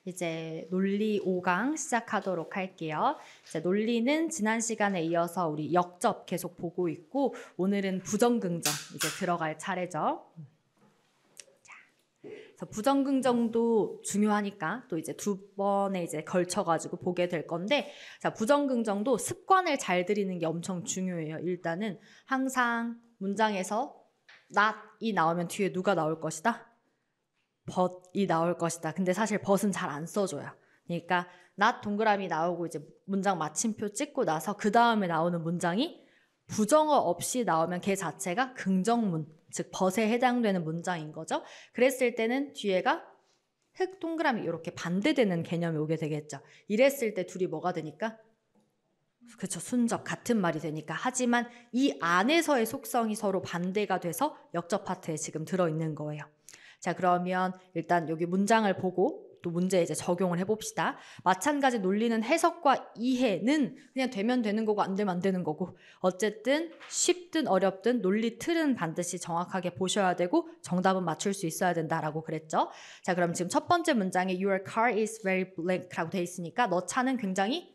이제 논리 5강 시작하도록 할게요. 이제 논리는 지난 시간에 이어서 우리 역접 계속 보고 있고 오늘은 부정긍정 이제 들어갈 차례죠. 자, 그래서 부정긍정도 중요하니까 또 이제 두 번에 이제 걸쳐가지고 보게 될 건데, 자, 부정긍정도 습관을 잘 들이는 게 엄청 중요해요. 일단은 항상 문장에서 not이 나오면 뒤에 누가 나올 것이다? but이 나올 것이다. 근데 사실 but은 잘 안 써줘요. 그러니까 not 동그라미 나오고 이제 문장 마침표 찍고 나서 그 다음에 나오는 문장이 부정어 없이 나오면 걔 자체가 긍정문, 즉 but에 해당되는 문장인 거죠. 그랬을 때는 뒤에가 흙 동그라미 이렇게 반대되는 개념이 오게 되겠죠. 이랬을 때 둘이 뭐가 되니까? 그렇죠. 순적 같은 말이 되니까. 하지만 이 안에서의 속성이 서로 반대가 돼서 역접 파트에 지금 들어있는 거예요. 자, 그러면 일단 여기 문장을 보고 또 문제 이제 적용을 해봅시다. 마찬가지 논리는 해석과 이해는 그냥 되면 되는 거고 안 되면 안 되는 거고, 어쨌든 쉽든 어렵든 논리 틀은 반드시 정확하게 보셔야 되고 정답은 맞출 수 있어야 된다라고 그랬죠. 자, 그럼 지금 첫 번째 문장에 Your car is very blank라고 돼 있으니까 너 차는 굉장히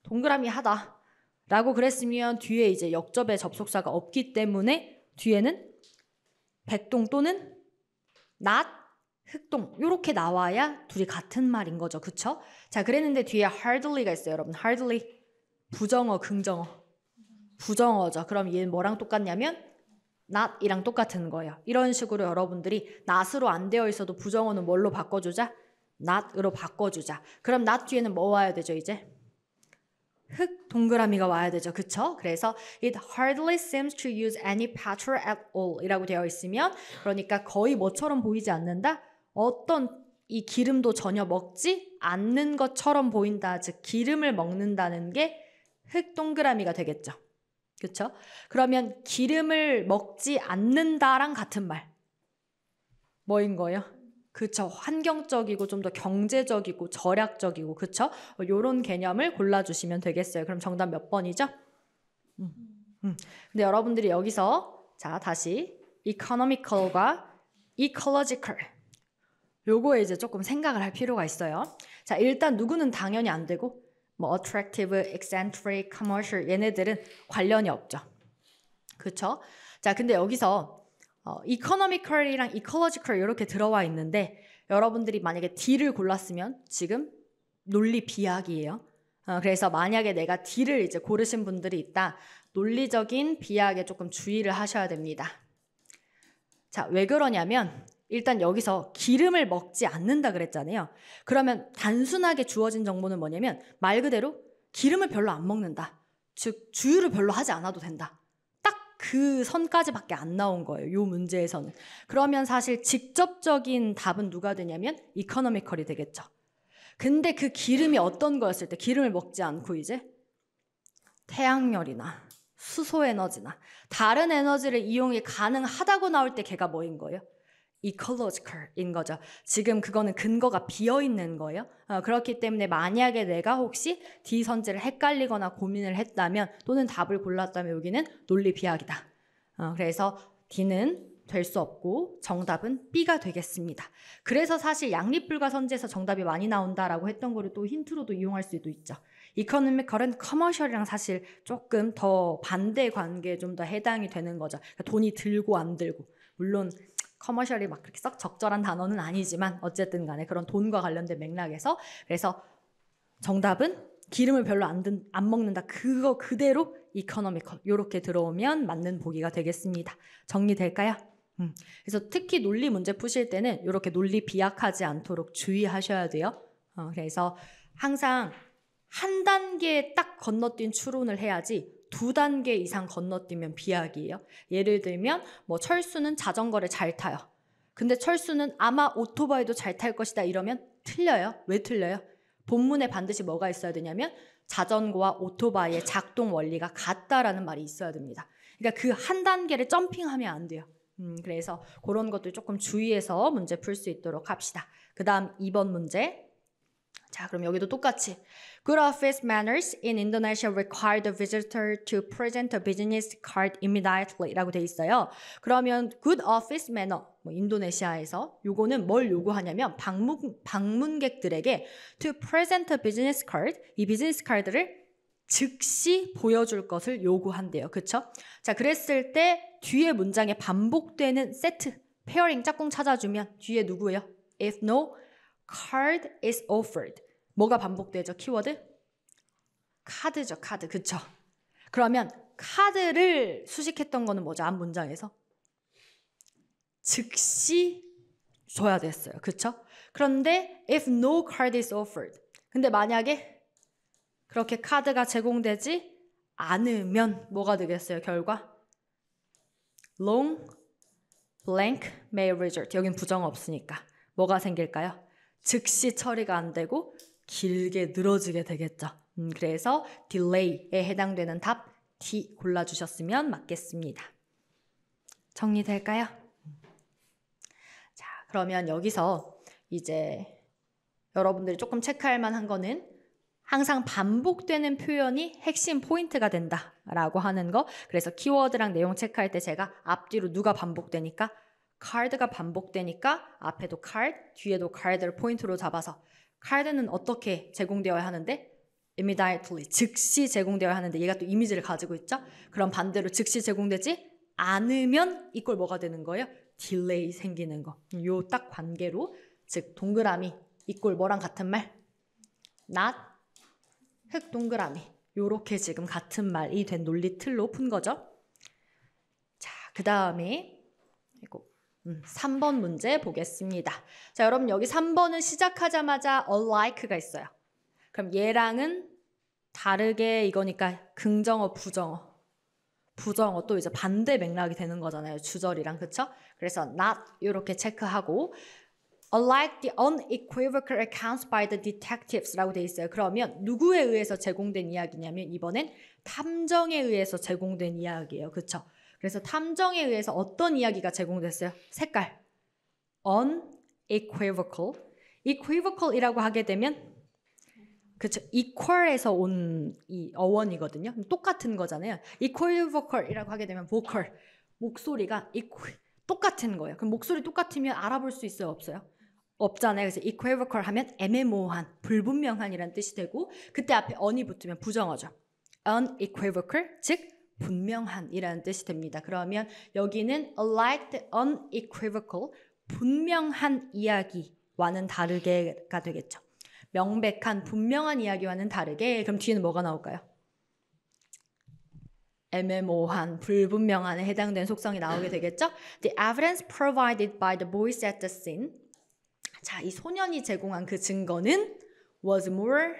동그라미 하다 라고 그랬으면 뒤에 이제 역접의 접속사가 없기 때문에 뒤에는 백동 또는 not, 흑동 이렇게 나와야 둘이 같은 말인 거죠. 그쵸? 자, 그랬는데 뒤에 hardly가 있어요. 여러분, hardly 부정어, 긍정어. 부정어죠. 그럼 얘는 뭐랑 똑같냐면 not이랑 똑같은 거예요. 이런 식으로 여러분들이 not으로 안 되어 있어도 부정어는 뭘로 바꿔주자? not으로 바꿔주자. 그럼 not 뒤에는 뭐 와야 되죠, 이제? 흑 동그라미가 와야 되죠. 그쵸? 그래서 it hardly seems to use any petrol at all 이라고 되어 있으면, 그러니까 거의 뭐처럼 보이지 않는다? 어떤 이 기름도 전혀 먹지 않는 것처럼 보인다. 즉 기름을 먹는다는 게 흑 동그라미가 되겠죠. 그쵸? 그러면 기름을 먹지 않는다랑 같은 말 뭐인 거예요? 그쵸. 환경적이고 좀 더 경제적이고 절약적이고, 그쵸? 요런 개념을 골라주시면 되겠어요. 그럼 정답 몇 번이죠? 근데 여러분들이 여기서 자, 다시 economical과 ecological 요거에 이제 조금 생각을 할 필요가 있어요. 자, 일단 누구는 당연히 안 되고 뭐 attractive, eccentric, commercial 얘네들은 관련이 없죠. 그쵸? 자, 근데 여기서 economical이랑 ecological 이렇게 들어와 있는데 여러분들이 만약에 D를 골랐으면 지금 논리 비약이에요. 그래서 만약에 내가 D를 이제 고르신 분들이 있다. 논리적인 비약에 조금 주의를 하셔야 됩니다. 자, 왜 그러냐면 일단 여기서 기름을 먹지 않는다 그랬잖아요. 그러면 단순하게 주어진 정보는 뭐냐면 말 그대로 기름을 별로 안 먹는다. 즉 주유를 별로 하지 않아도 된다. 그 선까지밖에 안 나온 거예요. 이 문제에서는. 그러면 사실 직접적인 답은 누가 되냐면 이코노미컬이 되겠죠. 근데 그 기름이 어떤 거였을 때 기름을 먹지 않고 이제 태양열이나 수소에너지나 다른 에너지를 이용이 가능하다고 나올 때 걔가 뭐인 거예요? ecological인 거죠. 지금 그거는 근거가 비어있는 거예요. 그렇기 때문에 만약에 내가 혹시 D 선지를 헷갈리거나 고민을 했다면 또는 답을 골랐다면 여기는 논리 비약이다. 그래서 D는 될 수 없고 정답은 B가 되겠습니다. 그래서 사실 양립불가 선지에서 정답이 많이 나온다라고 했던 거를 또 힌트로도 이용할 수도 있죠. 이코노미컬은 커머셜이랑 사실 조금 더 반대 관계에 좀 더 해당이 되는 거죠. 그러니까 돈이 들고 안 들고. 물론 커머셜이 막 그렇게 썩 적절한 단어는 아니지만 어쨌든 간에 그런 돈과 관련된 맥락에서, 그래서 정답은 기름을 별로 안 먹는다. 그거 그대로 이코노미컬 이렇게 들어오면 맞는 보기가 되겠습니다. 정리될까요? 그래서 특히 논리 문제 푸실 때는 이렇게 논리 비약하지 않도록 주의하셔야 돼요. 그래서 항상 한 단계 딱 건너뛴 추론을 해야지 2단계 이상 건너뛰면 비약이에요. 예를 들면 뭐 철수는 자전거를 잘 타요. 근데 철수는 아마 오토바이도 잘 탈 것이다 이러면 틀려요. 왜 틀려요? 본문에 반드시 뭐가 있어야 되냐면 자전거와 오토바이의 작동 원리가 같다라는 말이 있어야 됩니다. 그러니까 그 한 단계를 점핑하면 안 돼요. 그래서 그런 것들 조금 주의해서 문제 풀 수 있도록 합시다. 그 다음 2번 문제. 자, 그럼 여기도 똑같이 Good office manners in Indonesia require the visitor to present a business card immediately 라고 돼 있어요. 그러면 good office manner 뭐 인도네시아에서 요거는 뭘 요구하냐면 방문객들에게 to present a business card, 이 비즈니스 카드를 즉시 보여줄 것을 요구한대요. 그쵸? 자, 그랬을 때 뒤에 문장에 반복되는 세트, 페어링 짝꿍 찾아주면 뒤에 누구예요? If no card is offered. 뭐가 반복되죠? 키워드? 카드죠, 카드. 그쵸? 그러면 카드를 수식했던 거는 뭐죠? 앞 문장에서? 즉시 줘야 됐어요. 그쵸? 그런데 if no card is offered. 근데 만약에 그렇게 카드가 제공되지 않으면 뭐가 되겠어요? 결과? long, blank, may result. 여긴 부정 없으니까 뭐가 생길까요? 즉시 처리가 안 되고 길게 늘어지게 되겠죠. 그래서 delay에 해당되는 답 D 골라주셨으면 맞겠습니다. 정리될까요? 자, 그러면 여기서 이제 여러분들이 조금 체크할 만한 거는 항상 반복되는 표현이 핵심 포인트가 된다라고 하는 거. 그래서 키워드랑 내용 체크할 때 제가 앞뒤로 누가 반복되니까 카드가 반복되니까 앞에도 카드, 뒤에도 카드를 포인트로 잡아서 카드는 어떻게 제공되어야 하는데 immediately, 즉시 제공되어야 하는데 얘가 또 이미지를 가지고 있죠. 그럼 반대로 즉시 제공되지 않으면 이꼴 뭐가 되는 거예요? 딜레이 생기는 거. 요 딱 관계로 즉 동그라미 이꼴 뭐랑 같은 말? not 흑 동그라미 요렇게 지금 같은 말이 된 논리 틀로 푼 거죠. 자, 그 다음에 3번 문제 보겠습니다. 자, 여러분 여기 3번은 시작하자마자 unlike가 있어요. 그럼 얘랑은 다르게 이거니까 긍정어, 부정어. 부정어 또 이제 반대 맥락이 되는 거잖아요. 주절이랑 그쵸? 그래서 not 이렇게 체크하고 unlike the unequivocal accounts by the detectives라고 돼 있어요. 그러면 누구에 의해서 제공된 이야기냐면 이번엔 탐정에 의해서 제공된 이야기예요. 그쵸? 그래서 탐정에 의해서 어떤 이야기가 제공됐어요? 색깔 unequivocal equivocal이라고 하게 되면 그쵸? equal에서 온 이 어원이거든요. 똑같은 거잖아요. equivocal이라고 하게 되면 vocal 목소리가 똑같은 거예요. 그럼 목소리 똑같으면 알아볼 수 있어요? 없어요? 없잖아요. 그래서 equivocal 하면 애매모호한, 불분명한이라는 뜻이 되고 그때 앞에 on이 붙으면 부정어죠. unequivocal, 즉 분명한이라는 뜻이 됩니다. 그러면 여기는 alike the unequivocal, 분명한 이야기와는 다르게가 되겠죠. 명백한, 분명한 이야기와는 다르게 그럼 뒤에는 뭐가 나올까요? 애매모호한, 불분명한에 해당되는 속성이 나오게 되겠죠? The evidence provided by the boys at the scene. 자, 이 소년이 제공한 그 증거는 was more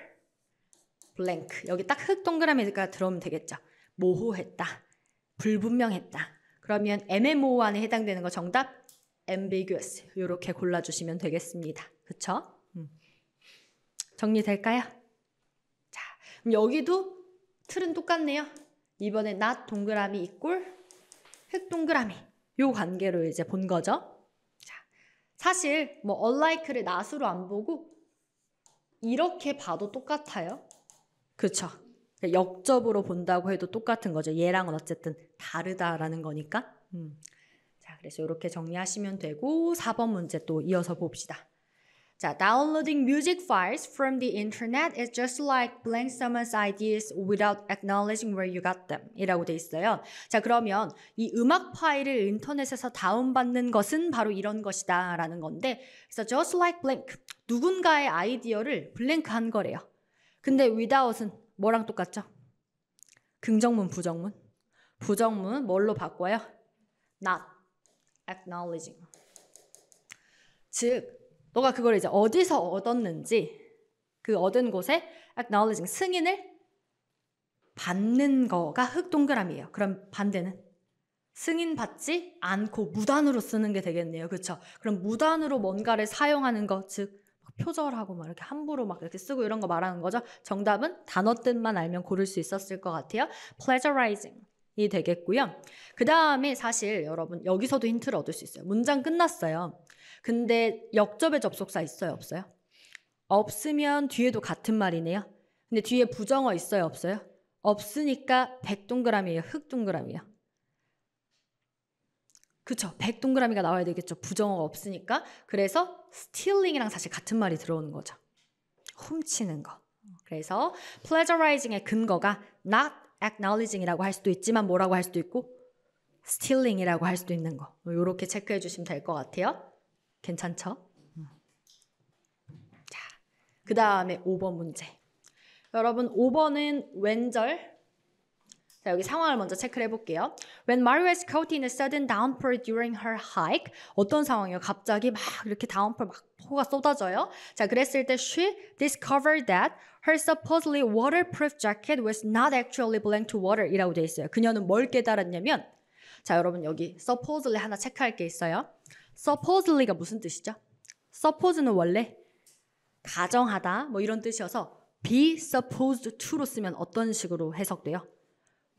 blank. 여기 딱 흑 동그라미가 들어오면 되겠죠. 모호했다. 불분명했다. 그러면 애매모호한에 해당되는 거 정답 ambiguous. 이렇게 골라주시면 되겠습니다. 그쵸? 정리될까요? 자, 그럼 여기도 틀은 똑같네요. 이번에 not 동그라미 equal 흑 동그라미 요 관계로 이제 본 거죠. 자, 사실 뭐 unlike를 not으로 안 보고 이렇게 봐도 똑같아요. 그쵸? 역접으로 본다고 해도 똑같은 거죠. 얘랑은 어쨌든 다르다라는 거니까. 자, 그래서 이렇게 정리하시면 되고 4번 문제 또 이어서 봅시다. 자, downloading music files from the internet is just like blank someone's ideas without acknowledging where you got them 이라고 돼 있어요. 자, 그러면 이 음악 파일을 인터넷에서 다운받는 것은 바로 이런 것이다 라는 건데 그래서 just like blank, 누군가의 아이디어를 블랭크한 거래요. 근데 without은 뭐랑 똑같죠? 긍정문, 부정문. 부정문 뭘로 바꿔요? not acknowledging. 즉 너가 그걸 이제 어디서 얻었는지 그 얻은 곳에 acknowledging, 승인을 받는 거가 흑 동그라미예요. 그럼 반대는 승인받지 않고 무단으로 쓰는 게 되겠네요. 그렇죠? 그럼 무단으로 뭔가를 사용하는 거, 즉 표절하고 막 이렇게 함부로 막 이렇게 쓰고 이런 거 말하는 거죠. 정답은 단어 뜻만 알면 고를 수 있었을 것 같아요. plagiarizing 이 되겠고요. 그 다음에 사실 여러분 여기서도 힌트를 얻을 수 있어요. 문장 끝났어요. 근데 역접의 접속사 있어요? 없어요? 없으면 뒤에도 같은 말이네요. 근데 뒤에 부정어 있어요? 없어요? 없으니까 백동그라미예요? 흑동그라미예요? 그쵸. 100동그라미가 나와야 되겠죠. 부정어가 없으니까. 그래서 stealing이랑 사실 같은 말이 들어오는 거죠. 훔치는 거. 그래서 plagiarizing의 근거가 not acknowledging이라고 할 수도 있지만 뭐라고 할 수도 있고 stealing이라고 할 수도 있는 거. 이렇게 체크해 주시면 될 것 같아요. 괜찮죠? 자, 그 다음에 5번 문제. 여러분 5번은 왼절. 자, 여기 상황을 먼저 체크를 해볼게요. When Mario was caught in a sudden downpour during her hike. 어떤 상황이에요? 갑자기 막 이렇게 다운포 막 호가 쏟아져요. 자, 그랬을 때 she discovered that her supposedly waterproof jacket was not actually belonging to water 이라고 되어 있어요. 그녀는 뭘 깨달았냐면 자, 여러분 여기 supposedly 하나 체크할 게 있어요. supposedly가 무슨 뜻이죠? suppose는 원래 가정하다 뭐 이런 뜻이어서 be supposed to로 쓰면 어떤 식으로 해석돼요?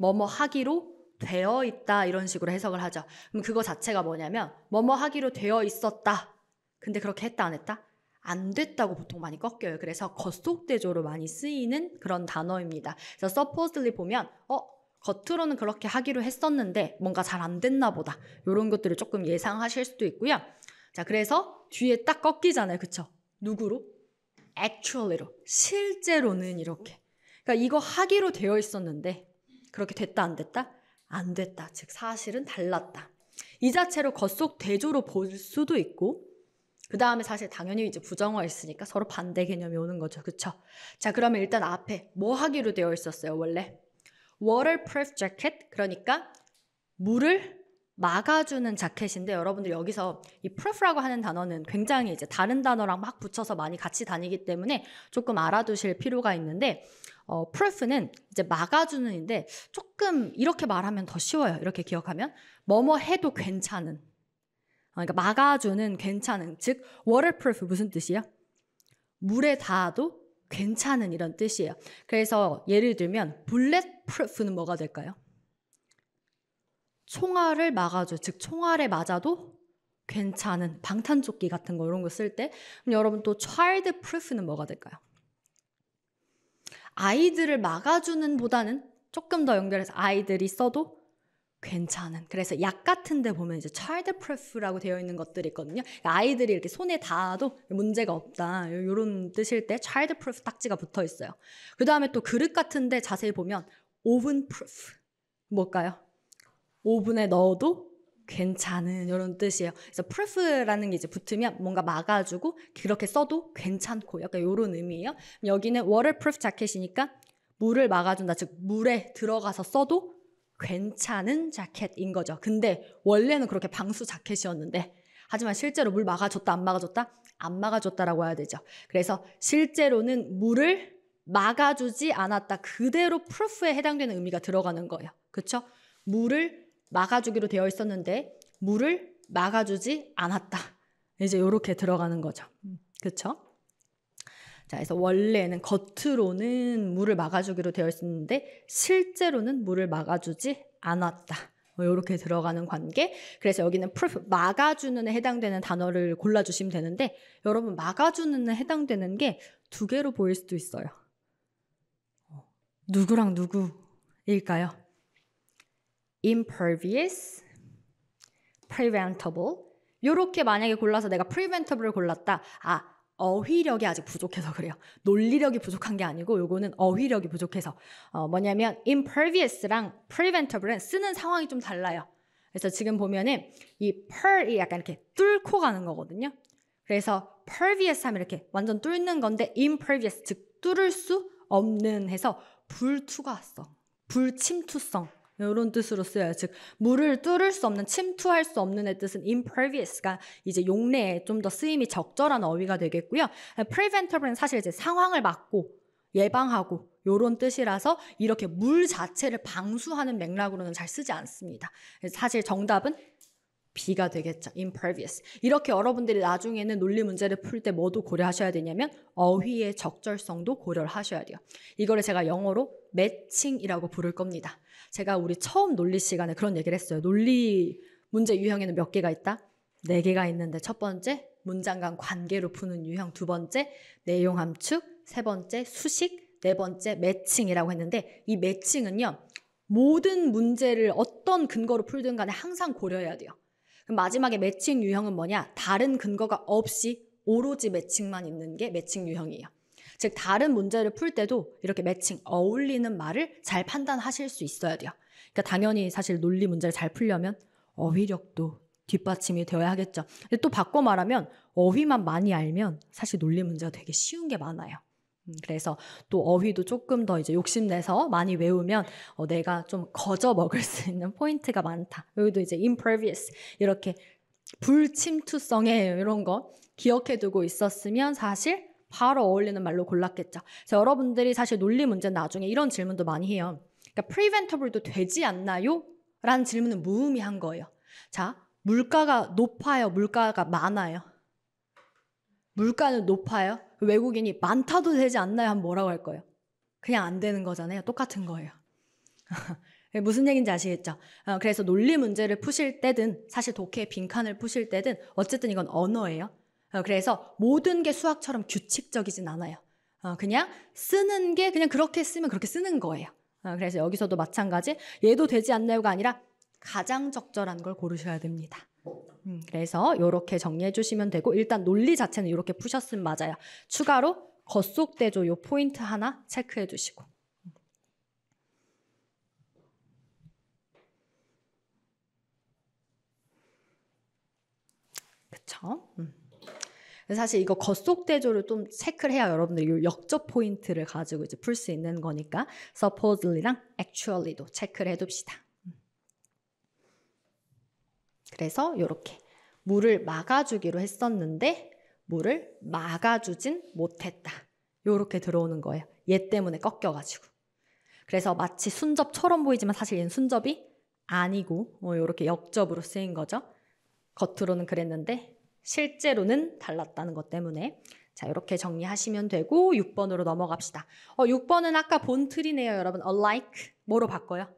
뭐뭐 하기로 되어 있다 이런 식으로 해석을 하죠. 그럼 그거 자체가 뭐냐면 뭐뭐 하기로 되어 있었다. 근데 그렇게 했다 안 했다? 안 됐다고 보통 많이 꺾여요. 그래서 겉속대조로 많이 쓰이는 그런 단어입니다. 그래서 supposedly 보면 겉으로는 그렇게 하기로 했었는데 뭔가 잘 안 됐나 보다. 이런 것들을 조금 예상하실 수도 있고요. 자, 그래서 뒤에 딱 꺾이잖아요. 그쵸? 누구로? actually로. 실제로는 이렇게. 그러니까 이거 하기로 되어 있었는데 그렇게 됐다 안 됐다? 안 됐다. 즉 사실은 달랐다. 이 자체로 겉속 대조로 볼 수도 있고 그 다음에 사실 당연히 이제 부정어 있으니까 서로 반대 개념이 오는 거죠. 그쵸? 자, 그러면 일단 앞에 뭐 하기로 되어 있었어요? 원래 waterproof jacket 그러니까 물을 막아주는 자켓인데 여러분들 여기서 이 proof라고 하는 단어는 굉장히 이제 다른 단어랑 막 붙여서 많이 같이 다니기 때문에 조금 알아두실 필요가 있는데 proof는 이제 막아주는인데 조금 이렇게 말하면 더 쉬워요. 이렇게 기억하면 뭐뭐 해도 괜찮은 그러니까 막아주는 괜찮은 즉 waterproof 무슨 뜻이야? 물에 닿아도 괜찮은 이런 뜻이에요. 그래서 예를 들면 bulletproof는 뭐가 될까요? 총알을 막아줘. 즉 총알에 맞아도 괜찮은 방탄조끼 같은 거 이런 거 쓸 때 그럼 여러분 또 childproof는 뭐가 될까요? 아이들을 막아주는 보다는 조금 더 연결해서 아이들이 써도 괜찮은 그래서 약 같은 데 보면 이제 childproof라고 되어 있는 것들이 있거든요. 아이들이 이렇게 손에 닿아도 문제가 없다 이런 뜻일 때 childproof 딱지가 붙어 있어요. 그 다음에 또 그릇 같은 데 자세히 보면 ovenproof 뭘까요? 오븐에 넣어도 괜찮은 이런 뜻이에요. 그래서 proof라는 게 이제 붙으면 뭔가 막아주고 그렇게 써도 괜찮고 약간 이런 의미예요. 여기는 waterproof 자켓이니까 물을 막아준다. 즉 물에 들어가서 써도 괜찮은 자켓인 거죠. 근데 원래는 그렇게 방수 자켓이었는데 하지만 실제로 물 막아줬다 안 막아줬다? 안 막아줬다라고 해야 되죠. 그래서 실제로는 물을 막아주지 않았다. 그대로 proof에 해당되는 의미가 들어가는 거예요. 그렇죠? 물을 막아주기로 되어 있었는데 물을 막아주지 않았다. 이제 이렇게 들어가는 거죠. 그렇죠? 자, 그래서 원래는 겉으로는 물을 막아주기로 되어 있었는데 실제로는 물을 막아주지 않았다. 이렇게 들어가는 관계. 그래서 여기는 proof, 막아주는에 해당되는 단어를 골라주시면 되는데 여러분 막아주는에 해당되는 게 두 개로 보일 수도 있어요. 누구랑 누구일까요? impervious, preventable. 이렇게 만약에 골라서 내가 preventable을 골랐다. 어휘력이 아직 부족해서 그래요. 논리력이 부족한 게 아니고 요거는 어휘력이 부족해서 뭐냐면 impervious랑 preventable은 쓰는 상황이 좀 달라요. 그래서 지금 보면은 이 per이 약간 이렇게 뚫고 가는 거거든요. 그래서 pervious 하면 이렇게 완전 뚫는 건데 impervious 즉 뚫을 수 없는 해서 불투과성, 불침투성 이런 뜻으로 쓰여요. 즉 물을 뚫을 수 없는, 침투할 수 없는의 뜻은 impervious가 이제 용례에 좀 더 쓰임이 적절한 어휘가 되겠고요. preventable은 사실 이제 상황을 막고 예방하고 이런 뜻이라서 이렇게 물 자체를 방수하는 맥락으로는 잘 쓰지 않습니다. 사실 정답은 B가 되겠죠. impervious. 이렇게 여러분들이 나중에는 논리 문제를 풀 때 뭐도 고려하셔야 되냐면 어휘의 적절성도 고려를 하셔야 돼요. 이거를 제가 영어로 매칭이라고 부를 겁니다. 제가 우리 처음 논리 시간에 그런 얘기를 했어요. 논리 문제 유형에는 몇 개가 있다? 4개가 있는데 첫 번째 문장 간 관계로 푸는 유형, 두 번째 내용 함축, 세 번째 수식, 네 번째 매칭이라고 했는데 이 매칭은요. 모든 문제를 어떤 근거로 풀든 간에 항상 고려해야 돼요. 그럼 마지막에 매칭 유형은 뭐냐? 다른 근거가 없이 오로지 매칭만 있는 게 매칭 유형이에요. 즉 다른 문제를 풀 때도 이렇게 매칭, 어울리는 말을 잘 판단하실 수 있어야 돼요. 그러니까 당연히 사실 논리 문제를 잘 풀려면 어휘력도 뒷받침이 되어야 하겠죠. 근데 또 바꿔 말하면 어휘만 많이 알면 사실 논리 문제가 되게 쉬운 게 많아요. 그래서 또 어휘도 조금 더 이제 욕심내서 많이 외우면 내가 좀 거저 먹을 수 있는 포인트가 많다. 여기도 이제 impervious 이렇게 불침투성에 이런 거 기억해두고 있었으면 사실 바로 어울리는 말로 골랐겠죠. 그래서 여러분들이 사실 논리 문제 나중에 이런 질문도 많이 해요. 그러니까 preventable도 되지 않나요? 라는 질문은 무의미한 거예요. 자, 물가가 높아요? 물가가 많아요? 물가는 높아요? 외국인이 많다도 되지 않나요? 하면 뭐라고 할 거예요? 그냥 안 되는 거잖아요. 똑같은 거예요. 무슨 얘기인지 아시겠죠? 그래서 논리 문제를 푸실 때든 사실 독해의 빈칸을 푸실 때든 어쨌든 이건 언어예요. 그래서 모든 게 수학처럼 규칙적이진 않아요. 그냥 쓰는 게 그냥 그렇게 쓰면 그렇게 쓰는 거예요. 그래서 여기서도 마찬가지 얘도 되지 않나요가 아니라 가장 적절한 걸 고르셔야 됩니다. 그래서 이렇게 정리해 주시면 되고 일단 논리 자체는 이렇게 푸셨으면 맞아요. 추가로 겉속대조 요 포인트 하나 체크해 두시고. 그쵸? 사실 이거 겉속대조를 좀 체크를 해야 여러분들이 이 역접 포인트를 가지고 이제 풀 수 있는 거니까 supposedly랑 actually도 체크를 해둡시다. 그래서 이렇게 물을 막아주기로 했었는데 물을 막아주진 못했다. 이렇게 들어오는 거예요. 얘 때문에 꺾여가지고. 그래서 마치 순접처럼 보이지만 사실 얘는 순접이 아니고 이렇게 역접으로 쓰인 거죠. 겉으로는 그랬는데 실제로는 달랐다는 것 때문에 자 이렇게 정리하시면 되고 6번으로 넘어갑시다. 6번은 아까 본 틀이네요. 여러분 alike 뭐로 바꿔요?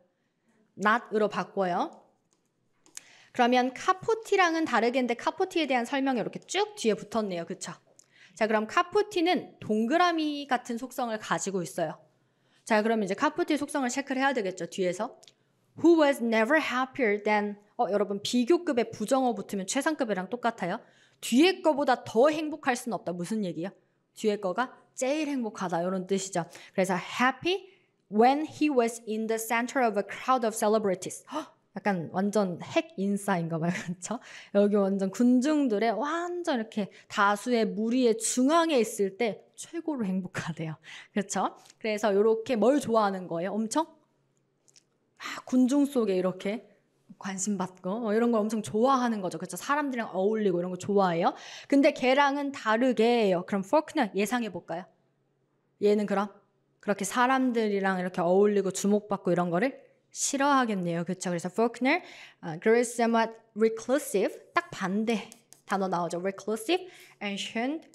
not으로 바꿔요. 그러면 카포티랑은 다르겠는데 카포티에 대한 설명이 이렇게 쭉 뒤에 붙었네요. 그쵸? 자 그럼 카포티는 동그라미 같은 속성을 가지고 있어요. 자 그럼 이제 카포티의 속성을 체크를 해야 되겠죠. 뒤에서 Who was never happier than 여러분 비교급에 부정어 붙으면 최상급이랑 똑같아요. 뒤에 거보다 더 행복할 수는 없다. 무슨 얘기야? 뒤에 거가 제일 행복하다 이런 뜻이죠. 그래서 happy when he was in the center of a crowd of celebrities. 약간 완전 핵 인싸인가 봐요. 그렇죠? 여기 완전 군중들의 완전 이렇게 다수의 무리의 중앙에 있을 때 최고로 행복하대요. 그렇죠? 그래서 이렇게 뭘 좋아하는 거예요? 엄청 군중 속에 이렇게 관심 받고 이런 걸 엄청 좋아하는 거죠. 그렇죠? 사람들이랑 어울리고 이런 거 좋아해요. 근데 걔랑은 다르게 해요. 그럼 포크너 예상해 볼까요? 얘는 그럼 그렇게 사람들이랑 이렇게 어울리고 주목받고 이런 거를 싫어하겠네요. 그렇죠? 그래서 Faulkner, Grace somewhat reclusive, 딱 반대 단어 나오죠. Reclusive and shunned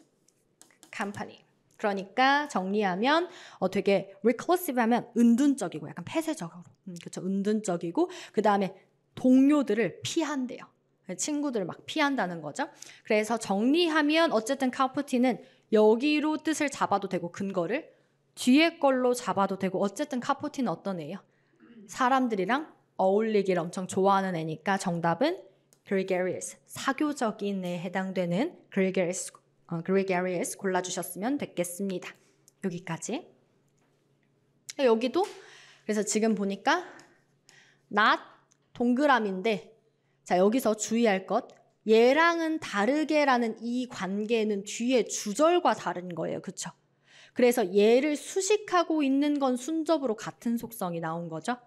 company. 그러니까 정리하면 되게 reclusive 하면 은둔적이고 약간 폐쇄적으로, 그렇죠? 은둔적이고 그 다음에 동료들을 피한대요. 친구들을 막 피한다는 거죠. 그래서 정리하면 어쨌든 카푸티는 여기로 뜻을 잡아도 되고 근거를 뒤에 걸로 잡아도 되고 어쨌든 카푸티는 어떤 애예요? 사람들이랑 어울리기를 엄청 좋아하는 애니까 정답은 gregarious, 사교적인 애에 해당되는 gregarious 골라주셨으면 됐겠습니다. 여기까지. 여기도 그래서 지금 보니까 not 동그라미인데 자 여기서 주의할 것 얘랑은 다르게라는 이 관계는 뒤에 주절과 다른 거예요. 그렇죠? 그래서 얘를 수식하고 있는 건 순접으로 같은 속성이 나온 거죠.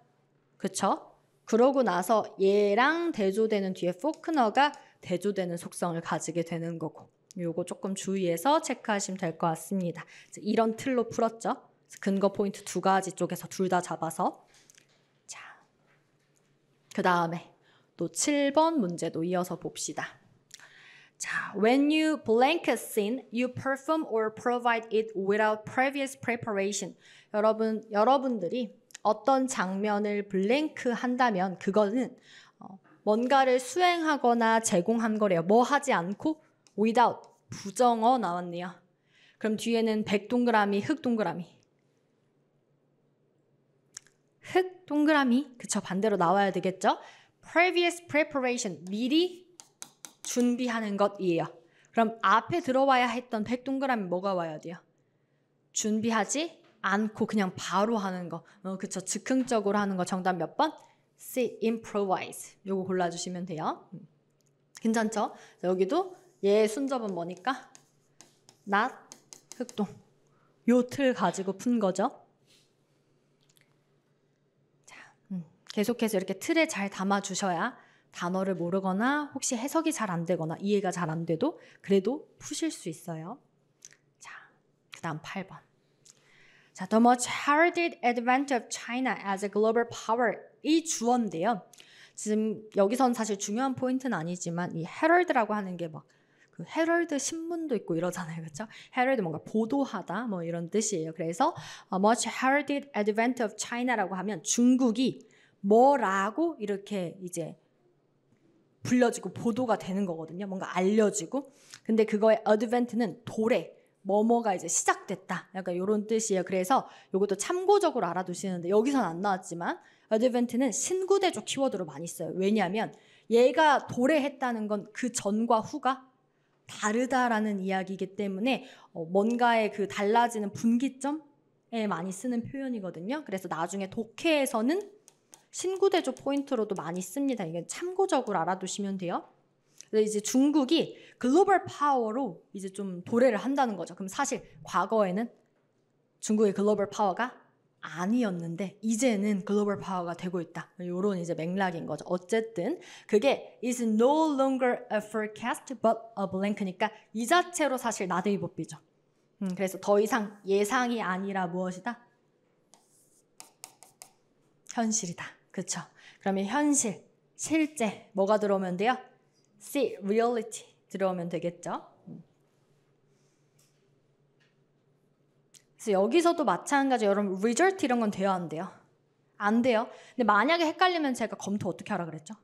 그쵸? 그러고 나서 얘랑 대조되는 뒤에 포크너가 대조되는 속성을 가지게 되는 거고 요거 조금 주의해서 체크하시면 될 것 같습니다. 이런 틀로 풀었죠. 근거 포인트 두 가지 쪽에서 둘 다 잡아서 자, 그 다음에 또 7번 문제도 이어서 봅시다. 자, when you blank a scene, you perform or provide it without previous preparation. 여러분들이 어떤 장면을 블랭크 한다면 그거는 뭔가를 수행하거나 제공한 거래요. 뭐 하지 않고 without 부정어 나왔네요. 그럼 뒤에는 백동그라미, 흑동그라미. 흑동그라미, 그쵸? 반대로 나와야 되겠죠? previous preparation, 미리 준비하는 것이에요. 그럼 앞에 들어와야 했던 백동그라미 뭐가 와야 돼요? 준비하지 않고 그냥 바로 하는 거. 그쵸. 즉흥적으로 하는 거 정답 몇 번? C. improvise. 요거 골라주시면 돼요. 괜찮죠? 여기도 얘 순접은 뭐니까? not, 흑동. 요 틀 가지고 푼 거죠. 자, 계속해서 이렇게 틀에 잘 담아주셔야 단어를 모르거나 혹시 해석이 잘 안 되거나 이해가 잘 안 돼도 그래도 푸실 수 있어요. 자, 그 다음 8번. 자, the much heralded advent of China as a global power. 이 주어인데요. 지금 여기선 사실 중요한 포인트는 아니지만 이 herald라고 하는 게 막 그 헤럴드 신문도 있고 이러잖아요. 그렇죠? 헤럴드 뭔가 보도하다 뭐 이런 뜻이에요. 그래서 much heralded advent of China라고 하면 중국이 뭐라고 이렇게 이제 불려지고 보도가 되는 거거든요. 뭔가 알려지고. 근데 그거의 advent는 도래, 뭐뭐가 이제 시작됐다. 약간 이런 뜻이에요. 그래서 이것도 참고적으로 알아두시는데 여기선 안 나왔지만 advent는 신구대조 키워드로 많이 써요. 왜냐하면 얘가 도래했다는 건 그 전과 후가 다르다라는 이야기이기 때문에 뭔가의 그 달라지는 분기점에 많이 쓰는 표현이거든요. 그래서 나중에 독해에서는 신구대조 포인트로도 많이 씁니다. 이게 참고적으로 알아두시면 돼요. 그래서 이제 중국이 글로벌 파워로 이제 좀 도래를 한다는 거죠. 그럼 사실 과거에는 중국의 글로벌 파워가 아니었는데 이제는 글로벌 파워가 되고 있다. 이런 이제 맥락인 거죠. 어쨌든 그게 is no longer a forecast but a blank니까 이 자체로 사실 나대이법이죠. 그래서 더 이상 예상이 아니라 무엇이다? 현실이다. 그렇죠? 그러면 현실, 실제 뭐가 들어오면 돼요? See, reality 들어오면 되겠죠? 그래서 여기서도 마찬가지로 여러분 result 이런 건 돼요, 안 돼요? 안 돼요. 근데 만약에 헷갈리면 제가 검토 어떻게 하라 그랬죠?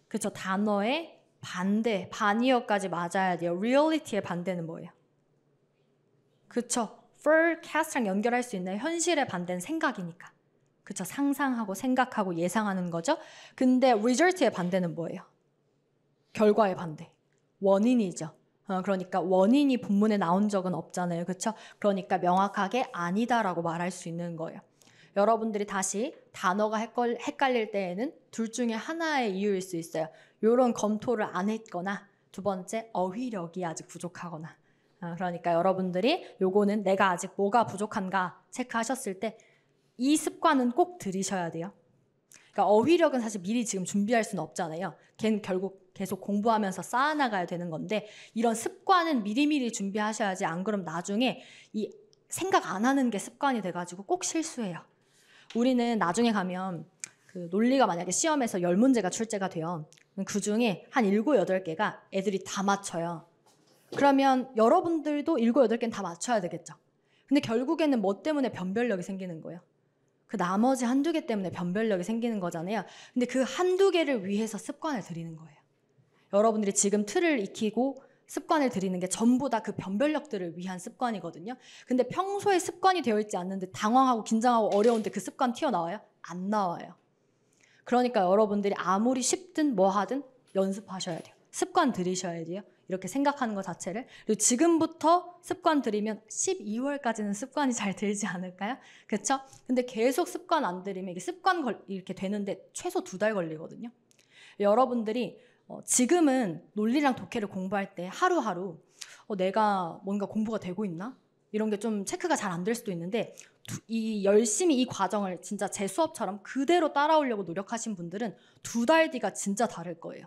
그렇죠. 단어의 반대, 반이어까지 맞아야 돼요. reality의 반대는 뭐예요? 그렇죠. forecast랑 연결할 수 있나요? 현실의 반대는 생각이니까. 그렇죠. 상상하고 생각하고 예상하는 거죠. 근데 result의 반대는 뭐예요? 결과의 반대. 원인이죠. 그러니까 원인이 본문에 나온 적은 없잖아요. 그렇죠? 그러니까 명확하게 아니다라고 말할 수 있는 거예요. 여러분들이 다시 단어가 헷갈릴 때에는 둘 중에 하나의 이유일 수 있어요. 이런 검토를 안 했거나 두 번째 어휘력이 아직 부족하거나 그러니까 여러분들이 요거는 내가 아직 뭐가 부족한가 체크하셨을 때 이 습관은 꼭 들이셔야 돼요. 그러니까 어휘력은 사실 미리 지금 준비할 수는 없잖아요. 걔는 결국 계속 공부하면서 쌓아나가야 되는 건데 이런 습관은 미리미리 준비하셔야지 안 그러면 나중에 이 생각 안 하는 게 습관이 돼가지고 꼭 실수해요. 우리는 나중에 가면 그 논리가 만약에 시험에서 10문제가 출제가 돼요. 그 중에 한 7, 8개가 애들이 다 맞춰요. 그러면 여러분들도 7, 8개는 다 맞춰야 되겠죠. 근데 결국에는 뭐 때문에 변별력이 생기는 거예요? 그 나머지 한두 개 때문에 변별력이 생기는 거잖아요. 근데 그 한두 개를 위해서 습관을 들이는 거예요. 여러분들이 지금 틀을 익히고 습관을 들이는 게 전부 다 그 변별력들을 위한 습관이거든요. 근데 평소에 습관이 되어 있지 않는데 당황하고 긴장하고 어려운데 그 습관 튀어나와요? 안 나와요. 그러니까 여러분들이 아무리 쉽든 뭐 하든 연습하셔야 돼요. 습관 들이셔야 돼요. 이렇게 생각하는 것 자체를. 그리고 지금부터 습관 들이면 12월까지는 습관이 잘 들지 않을까요? 그렇죠? 근데 계속 습관 안 들이면 이게 습관 이렇게 되는데 최소 2달 걸리거든요. 여러분들이 지금은 논리랑 독해를 공부할 때 하루하루 내가 뭔가 공부가 되고 있나? 이런 게 좀 체크가 잘 안 될 수도 있는데 이 열심히 이 과정을 진짜 제 수업처럼 그대로 따라오려고 노력하신 분들은 2달 뒤가 진짜 다를 거예요.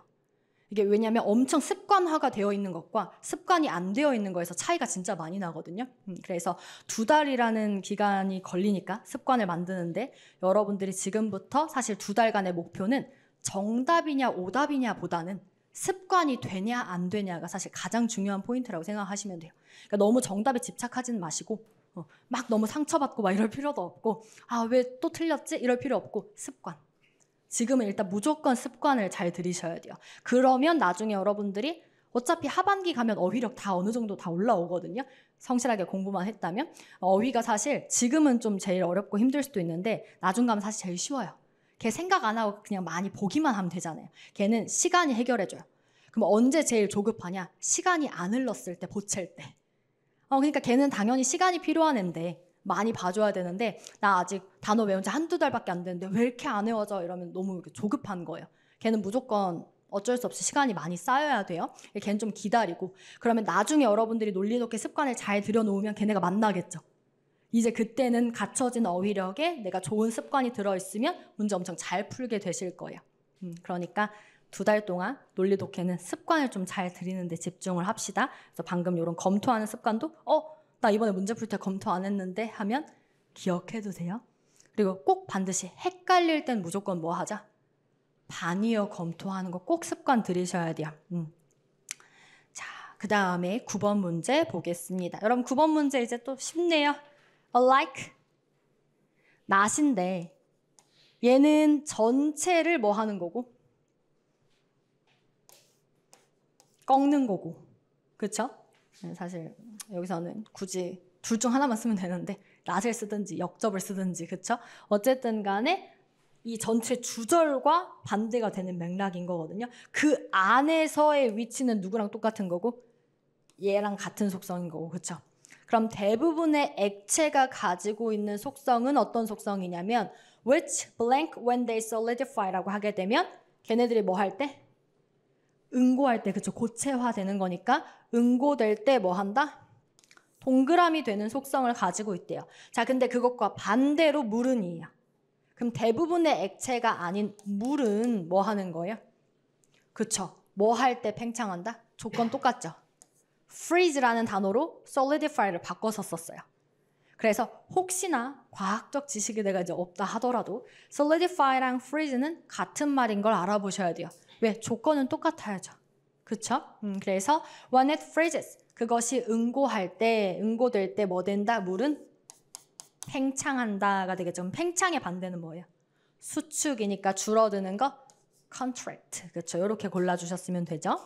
이게 왜냐하면 엄청 습관화가 되어 있는 것과 습관이 안 되어 있는 거에서 차이가 진짜 많이 나거든요. 그래서 2달이라는 기간이 걸리니까 습관을 만드는데 여러분들이 지금부터 사실 2달간의 목표는 정답이냐 오답이냐 보다는 습관이 되냐 안 되냐가 사실 가장 중요한 포인트라고 생각하시면 돼요. 그러니까 너무 정답에 집착하지는 마시고 막 너무 상처받고 막 이럴 필요도 없고 왜 또 틀렸지? 이럴 필요 없고 습관. 지금은 일단 무조건 습관을 잘 들이셔야 돼요. 그러면 나중에 여러분들이 어차피 하반기 가면 어휘력 다 어느 정도 다 올라오거든요. 성실하게 공부만 했다면. 어휘가 사실 지금은 좀 제일 어렵고 힘들 수도 있는데 나중 가면 사실 제일 쉬워요. 걔 생각 안 하고 그냥 많이 보기만 하면 되잖아요. 걔는 시간이 해결해줘요. 그럼 언제 제일 조급하냐? 시간이 안 흘렀을 때, 보챌 때. 그러니까 걔는 당연히 시간이 필요한 앤데 많이 봐줘야 되는데 나 아직 단어 외운 지 한두 달밖에 안 됐는데 왜 이렇게 안 외워져? 이러면 너무 조급한 거예요. 걔는 무조건 어쩔 수 없이 시간이 많이 쌓여야 돼요. 걔는 좀 기다리고 그러면 나중에 여러분들이 논리독해 습관을 잘 들여놓으면 걔네가 만나겠죠. 이제 그때는 갖춰진 어휘력에 내가 좋은 습관이 들어있으면 문제 엄청 잘 풀게 되실 거예요. 그러니까 2달 동안 논리독해는 습관을 좀 잘 들이는 데 집중을 합시다. 그래서 방금 이런 검토하는 습관도 나 이번에 문제 풀 때 검토 안 했는데 하면 기억해두세요. 그리고 꼭 반드시 헷갈릴 땐 무조건 뭐 하자? 반이어 검토하는 거 꼭 습관 들이셔야 돼요. 자, 그 다음에 9번 문제 보겠습니다. 여러분 9번 문제 이제 또 쉽네요. Alike. 낫인데 얘는 전체를 뭐 하는 거고? 꺾는 거고. 그쵸? 사실 여기서는 굳이 둘 중 하나만 쓰면 되는데 낫을 쓰든지 역접을 쓰든지 그쵸? 어쨌든 간에 이 전체 주절과 반대가 되는 맥락인 거거든요. 그 안에서의 위치는 누구랑 똑같은 거고 얘랑 같은 속성인 거고 그쵸? 그럼 대부분의 액체가 가지고 있는 속성은 어떤 속성이냐면 which blank when they solidify라고 하게 되면 걔네들이 뭐 할 때? 응고할 때 그쵸? 고체화되는 거니까 응고될 때 뭐 한다? 동그라미 되는 속성을 가지고 있대요. 자, 근데 그것과 반대로 물은 이에요. 그럼 대부분의 액체가 아닌 물은 뭐 하는 거예요? 그쵸? 뭐 할 때 팽창한다? 조건 똑같죠? freeze라는 단어로 solidify를 바꿔서 썼어요. 그래서 혹시나 과학적 지식이 내가 이제 없다 하더라도 solidify랑 freeze는 같은 말인 걸 알아보셔야 돼요. 왜? 조건은 똑같아야죠. 그쵸? 그래서 when it freezes 그것이 응고할 때, 응고될 때 뭐 된다? 물은 팽창한다가 되겠죠. 팽창의 반대는 뭐예요? 수축이니까 줄어드는 거 contract. 그렇죠. 이렇게 골라주셨으면 되죠.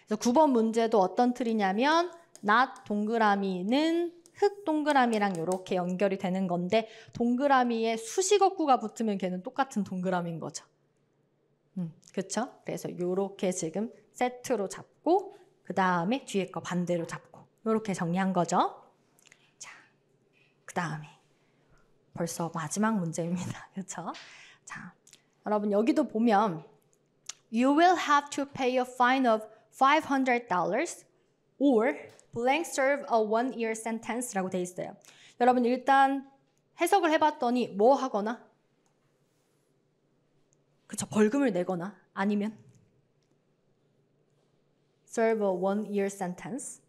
그래서 9번 문제도 어떤 틀이냐면 not 동그라미는 흙 동그라미랑 이렇게 연결이 되는 건데 동그라미에 수식어구가 붙으면 걔는 똑같은 동그라미인 거죠. 그렇죠? 그래서 이렇게 지금 세트로 잡고 그 다음에 뒤에 거 반대로 잡고 이렇게 정리한 거죠. 자, 그 다음에 벌써 마지막 문제입니다. 그렇죠? 자, 여러분 여기도 보면 You will have to pay a fine of $500 or blank serve a 1-year sentence라고 돼 있어요. 여러분 일단 해석을 해봤더니 뭐 하거나 그쵸, 벌금을 내거나 아니면 serve a 1-year sentence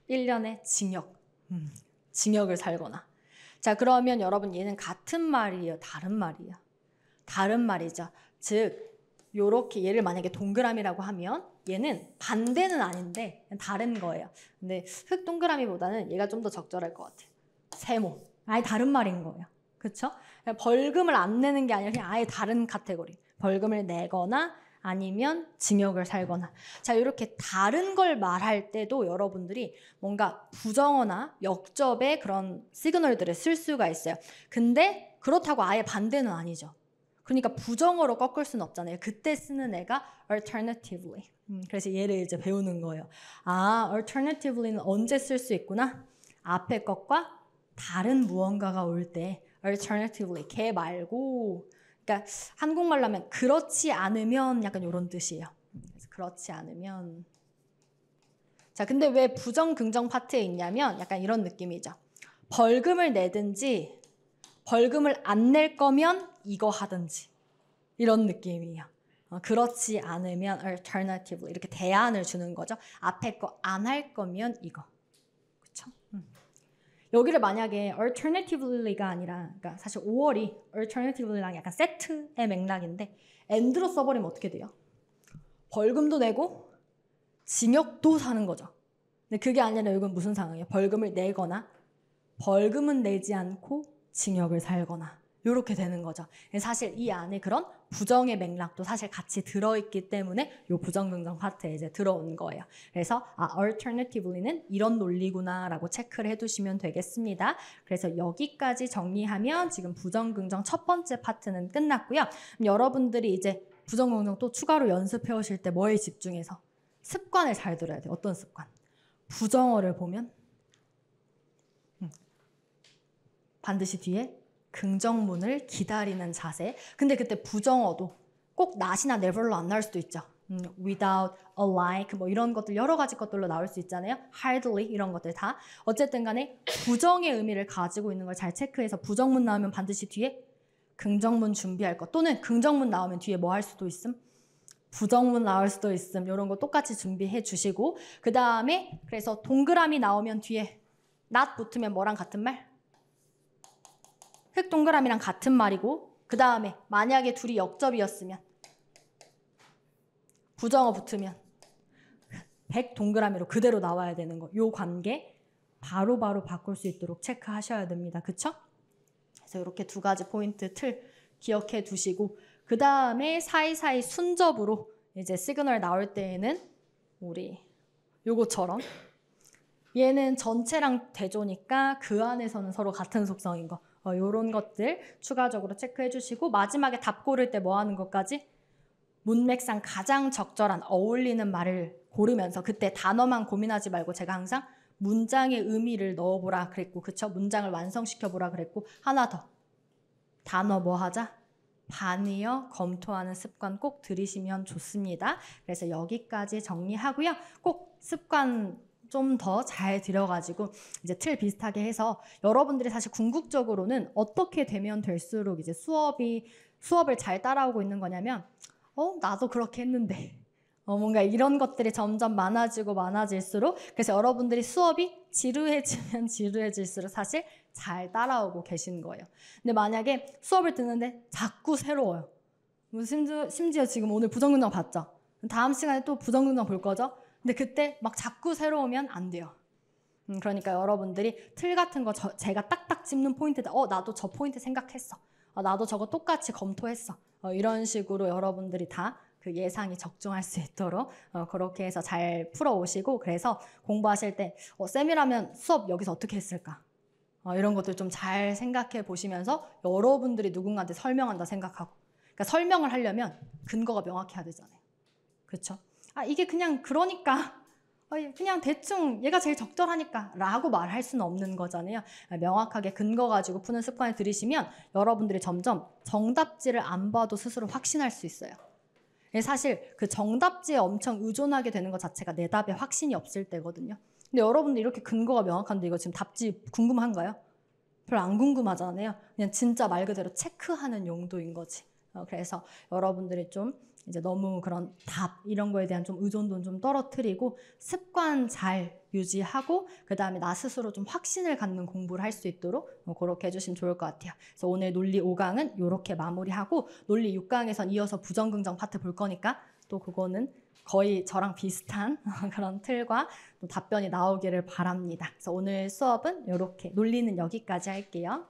1년의 징역 징역을 살거나 자 그러면 여러분 얘는 같은 말이에요? 다른 말이에요? 다른 말이죠. 즉 요렇게 얘를 만약에 동그라미라고 하면 얘는 반대는 아닌데 다른 거예요. 근데 흙 동그라미보다는 얘가 좀 더 적절할 것 같아요. 세모. 아예 다른 말인 거예요. 그쵸? 벌금을 안 내는 게 아니라 그냥 아예 다른 카테고리. 벌금을 내거나 아니면 징역을 살거나. 자, 이렇게 다른 걸 말할 때도 여러분들이 뭔가 부정어나 역접의 그런 시그널들을 쓸 수가 있어요. 근데 그렇다고 아예 반대는 아니죠. 그러니까 부정어로 꺾을 수는 없잖아요. 그때 쓰는 애가 alternatively. 그래서 얘를 이제 배우는 거예요. 아, alternatively는 언제 쓸 수 있구나? 앞에 것과 다른 무언가가 올 때 alternatively, 걔 말고 그러니까 한국말로 하면 그렇지 않으면 약간 이런 뜻이에요. 그래서 그렇지 않으면 자, 근데 왜 부정, 긍정 파트에 있냐면 약간 이런 느낌이죠. 벌금을 내든지 벌금을 안 낼 거면 이거 하든지 이런 느낌이에요. 그렇지 않으면 alternatively 이렇게 대안을 주는 거죠. 앞에 거 안 할 거면 이거. 그쵸? 여기를 만약에 alternatively가 아니라 그러니까 사실 5월이 alternatively랑 약간 세트의 맥락인데 and로 써버리면 어떻게 돼요? 벌금도 내고 징역도 사는 거죠. 근데 그게 아니라 이건 무슨 상황이에요? 벌금을 내거나 벌금은 내지 않고 징역을 살거나 이렇게 되는 거죠. 사실 이 안에 그런 부정의 맥락도 사실 같이 들어있기 때문에 이 부정, 긍정 파트에 이제 들어온 거예요. 그래서 alternatively는 이런 논리구나 라고 체크를 해두시면 되겠습니다. 그래서 여기까지 정리하면 지금 부정, 긍정 첫 번째 파트는 끝났고요. 여러분들이 이제 부정긍정 또 추가로 연습해 오실 때 뭐에 집중해서? 습관을 잘 들어야 돼요. 어떤 습관? 부정어를 보면 반드시 뒤에 긍정문을 기다리는 자세. 근데 그때 부정어도 꼭 not이나 never로 안 나올 수도 있죠. without, alike 뭐 이런 것들 여러 가지 것들로 나올 수 있잖아요. hardly 이런 것들 다. 어쨌든 간에 부정의 의미를 가지고 있는 걸 잘 체크해서 부정문 나오면 반드시 뒤에 긍정문 준비할 것, 또는 긍정문 나오면 뒤에 뭐 할 수도 있음? 부정문 나올 수도 있음. 이런 거 똑같이 준비해 주시고, 그 다음에 그래서 동그라미 나오면 뒤에 not 붙으면 뭐랑 같은 말? 흑 동그라미랑 같은 말이고, 그 다음에 만약에 둘이 역접이었으면 부정어 붙으면 백 동그라미로 그대로 나와야 되는 거. 요 관계 바로바로 바꿀 수 있도록 체크하셔야 됩니다. 그쵸? 그래서 이렇게 두 가지 포인트 틀 기억해 두시고, 그 다음에 사이사이 순접으로 이제 시그널 나올 때에는 우리 요거처럼 얘는 전체랑 대조니까 그 안에서는 서로 같은 속성인 거, 요런 것들 추가적으로 체크해 주시고, 마지막에 답 고를 때 뭐 하는 것까지? 문맥상 가장 적절한 어울리는 말을 고르면서, 그때 단어만 고민하지 말고 제가 항상 문장의 의미를 넣어보라 그랬고, 그쵸? 문장을 완성시켜보라 그랬고, 하나 더. 단어 뭐 하자? 반의어 검토하는 습관 꼭 들이시면 좋습니다. 그래서 여기까지 정리하고요. 꼭 습관 좀 더 잘 들여가지고 이제 틀 비슷하게 해서, 여러분들이 사실 궁극적으로는 어떻게 되면 될수록 이제 수업을 잘 따라오고 있는 거냐면, 나도 그렇게 했는데. 뭔가 이런 것들이 점점 많아지고 많아질수록, 그래서 여러분들이 수업이 지루해지면 지루해질수록 사실 잘 따라오고 계신 거예요. 근데 만약에 수업을 듣는데 자꾸 새로워요. 심지어 지금 오늘 부정긍정 봤죠? 다음 시간에 또 부정긍정 볼 거죠? 근데 그때 막 자꾸 새로우면 안 돼요. 그러니까 여러분들이 틀 같은 거 제가 딱딱 짚는 포인트들, 나도 저 포인트 생각했어. 나도 저거 똑같이 검토했어. 이런 식으로 여러분들이 다 그 예상이 적중할 수 있도록 그렇게 해서 잘 풀어오시고, 그래서 공부하실 때 쌤이라면 수업 여기서 어떻게 했을까? 이런 것들 좀 잘 생각해 보시면서 여러분들이 누군가한테 설명한다 생각하고, 그러니까 설명을 하려면 근거가 명확해야 되잖아요. 그렇죠? 이게 그냥 그러니까, 그냥 대충 얘가 제일 적절하니까 라고 말할 수는 없는 거잖아요. 명확하게 근거 가지고 푸는 습관을 들이시면 여러분들이 점점 정답지를 안 봐도 스스로 확신할 수 있어요. 사실 그 정답지에 엄청 의존하게 되는 것 자체가 내 답에 확신이 없을 때거든요. 근데 여러분들 이렇게 근거가 명확한데 이거 지금 답지 궁금한가요? 별로 안 궁금하잖아요. 그냥 진짜 말 그대로 체크하는 용도인 거지. 그래서 여러분들이 좀 이제 너무 그런 답 이런 거에 대한 좀 의존도는 좀 떨어뜨리고 습관 잘 유지하고, 그 다음에 나 스스로 좀 확신을 갖는 공부를 할 수 있도록 그렇게 해주시면 좋을 것 같아요. 그래서 오늘 논리 5강은 이렇게 마무리하고, 논리 6강에선 이어서 부정긍정 파트 볼 거니까 또 그거는 거의 저랑 비슷한 그런 틀과 또 답변이 나오기를 바랍니다. 그래서 오늘 수업은 이렇게, 논리는 여기까지 할게요.